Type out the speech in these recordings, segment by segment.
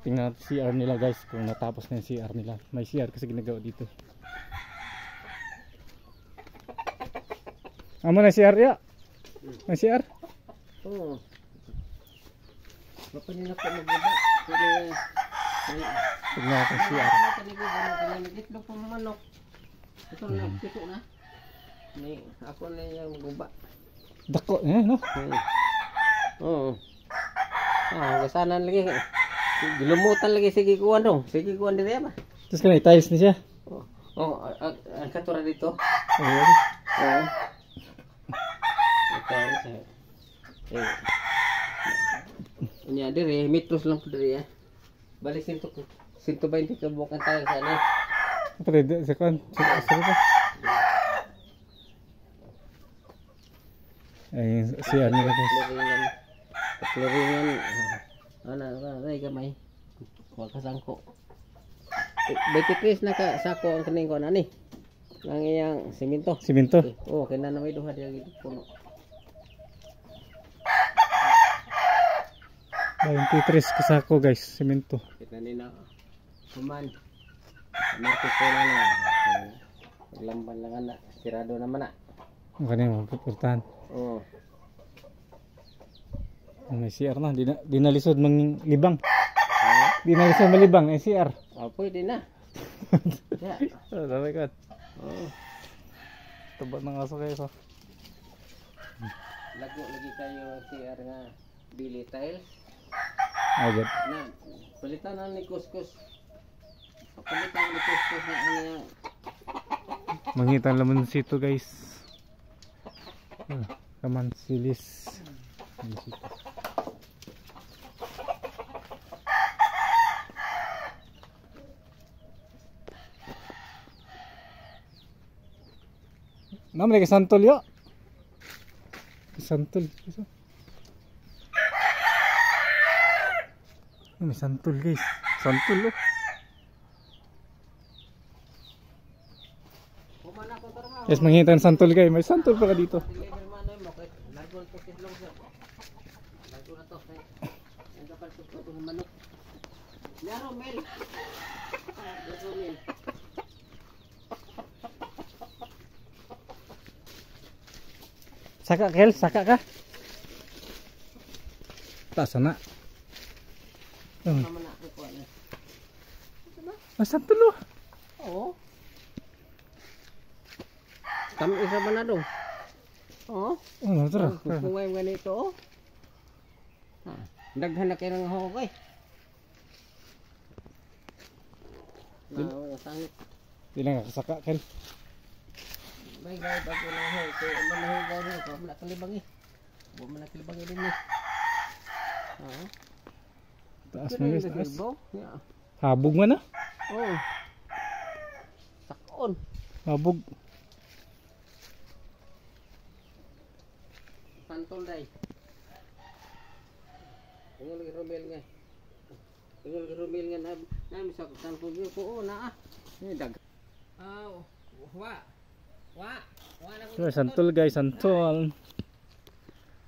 Tingnan natin CR nila guys, kung natapos na yung CR nila. May CR kasi ginagawa dito. Amo na CR ya? May CR? Oo. Bapak nila ko magbaba. Tignan natin CR. Itlog po manok. Ito na, pito na. Ako na yung magbaba. Dako no? Oo. Gasanan lagi. Gilumutan lagi sige kuan dong. Sige kuan diri ba? Terus kan tiles ni siya. Ang katura dito. Oo. Oo. Ini diri mitos lang po diri ya. Balik 120 ka bukan tayo sa ano. Pwede sa kan. Sa pa. Ay, CR nila guys. Kloringan. Ay gamay. Wa ka sangko. 23 na ka sako ang kaning ko ani. Ang iyang simento. Simento. Oh, kina na may duha diya gid puno. 23 kasako guys, simento. Kita ni na kuman. Market ko na na. Lamban lang na. Sirado naman na. Ang kanina magpupurtahan. Oh. May CR na, di na lisod mang libang. Di na lisod malibang, CR. Oh, pwede na. Ya. Oh, dami ka. Oh. Taba ng aso kayo so. Lago lagi kayo CR nga bili tiles. Agad. Na, palitan na ni kuskus. Palitan ni kuskus na ano yan. Mangitan laman sito guys. Kaman silis. Namanya ke santol ya. Santol. May santol guys. Santol loh. Yes, manghitan santol guys. May santol pa ka dito. Saka Kel, saka ka? Tak sana. Santol loh. Oh. Kami isa ba na dong? Oh. Oh, tara. Kung ngayon ganito, oh. Daghan na kayo ng hukay. Sangit. Di lang kasaka Kel. May gawin ako ng hukay. Ano na hukay rin? Kung wala kalibang eh. Kung wala kalibang eh din eh. Taas mo guys, taas. Yeah. Habog man na. Oh. Sakon. Habog. Santol day. Tinggal lagi Romel nga. Tinggal lagi Romel nga na bisa santol yo ko na ah. Ni dag. Wa. Na So, santol guys, santol.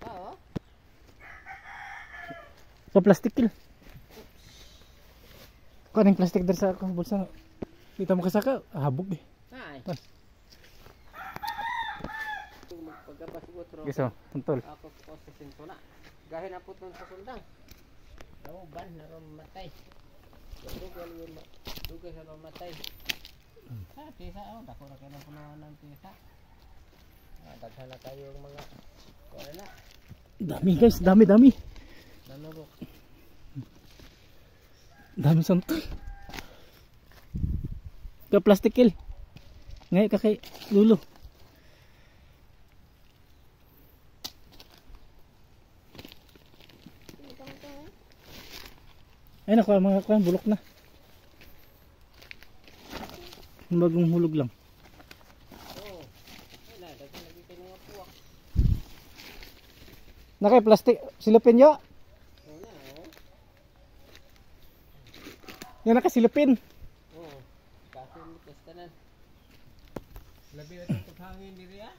Oo. So plastic Kel. Kaning plastic dari sa akong bulsa. Kita mo kasaka, habog eh. Ay. Pagkapas ko tro. Guys, santol. Ako ko sa sintona. Gahin na putong sa sundang. Daw ban na ron matay. Dugay sa ron matay. Tisa dako ra kay punuan ng tisa. Daghan na kayo mga wala na. Dami guys, dami. Nanurok. Dami santol. Ka plastic Kel. Ngay ka kay lulo. Ay naku, mga kuwan, bulok na. Bagong hulog lang. Nakay plastic, silupin yo. Yan nakasilupin. Oo. Kasi kastanan. Labi na itong hangin diri ah.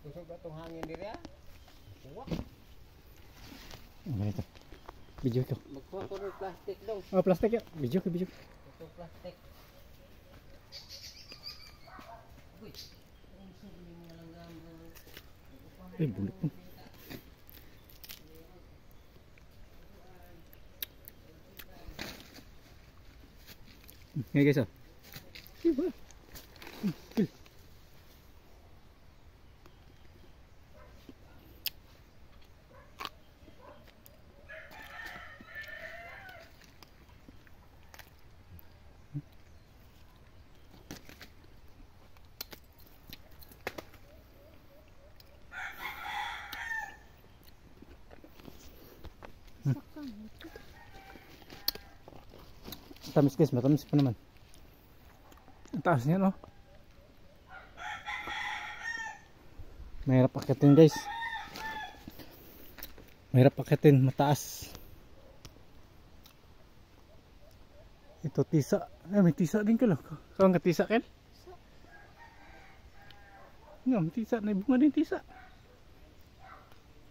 Tusog na itong hangin diri ah. Uwak. Ganito. Video ko. Magkuha ko ng plastic daw. Oh, plastic ya. Video ko, video ko. Ito plastic. Uy, ang sabi mo lang gamang. Bulit mo. Ngayon guys, oh. Diba? Kill. Matamis guys, matamis pa naman. Ang taas niya, no? Mahirap akitin guys. Mahirap akitin, mataas. Ito tisa. May tisa din ka lang. Kung ka tisa ken? May tisa. May bunga din tisa.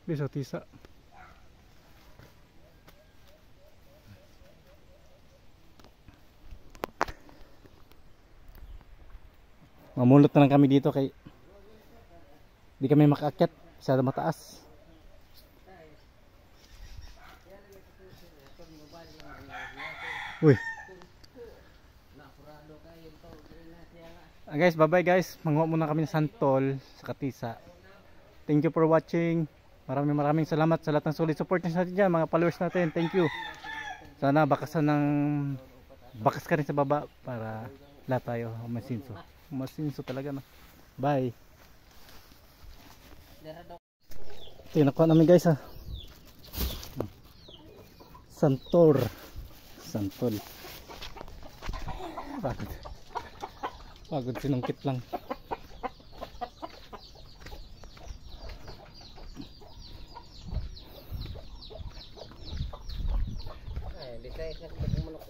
Bisa tisa. Mamulot na lang kami dito kay di kami makaakyat, masyado mataas. Uy. Guys, bye bye guys. Manguha muna kami ng santol sa Katisa. Thank you for watching. Maraming salamat sa lahat ng solid support natin dyan, mga followers natin. Thank you. Sana bakasan ng bakas ka rin sa baba para lahat tayo masinso. Masinso talaga na. Bye. Ito yung nakuha namin guys ha. Santol. Pagod sinungkit lang. Disay sa manok.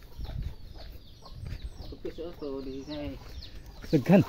Kupis ito, disay. Daghan.